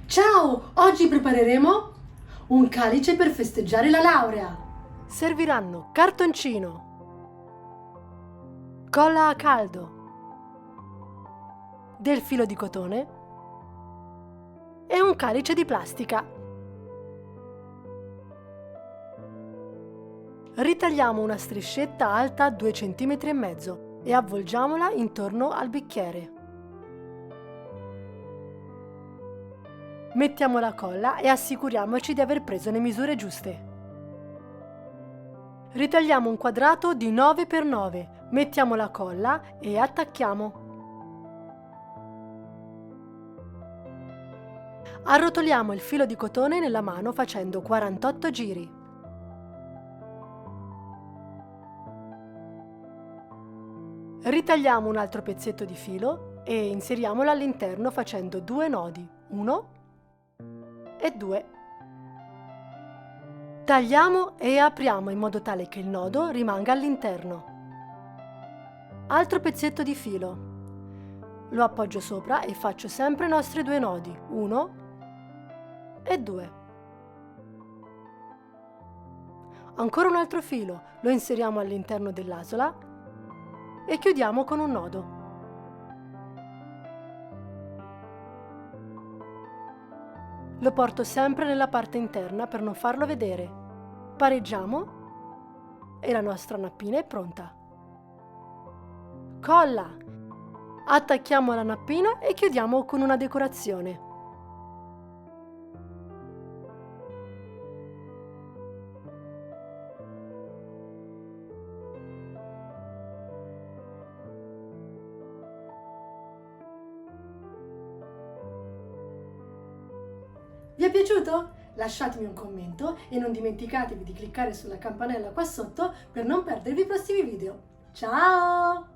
Ciao! Oggi prepareremo un calice per festeggiare la laurea. Serviranno cartoncino, colla a caldo, del filo di cotone e un calice di plastica. Ritagliamo una striscetta alta 2,5 cm e avvolgiamola intorno al bicchiere. Mettiamo la colla e assicuriamoci di aver preso le misure giuste. Ritagliamo un quadrato di 9x9, mettiamo la colla e attacchiamo. Arrotoliamo il filo di cotone nella mano facendo 48 giri. Ritagliamo un altro pezzetto di filo e inseriamolo all'interno facendo 2 nodi, 1 e 2. Tagliamo e apriamo in modo tale che il nodo rimanga all'interno. Altro pezzetto di filo. Lo appoggio sopra e faccio sempre i nostri 2 nodi, 1 e 2. Ancora un altro filo, lo inseriamo all'interno dell'asola e chiudiamo con un nodo. Lo porto sempre nella parte interna per non farlo vedere. Pareggiamo e la nostra nappina è pronta. Colla! Attacchiamo la nappina e chiudiamo con una decorazione. Vi è piaciuto? Lasciatemi un commento e non dimenticatevi di cliccare sulla campanella qua sotto per non perdervi i prossimi video. Ciao!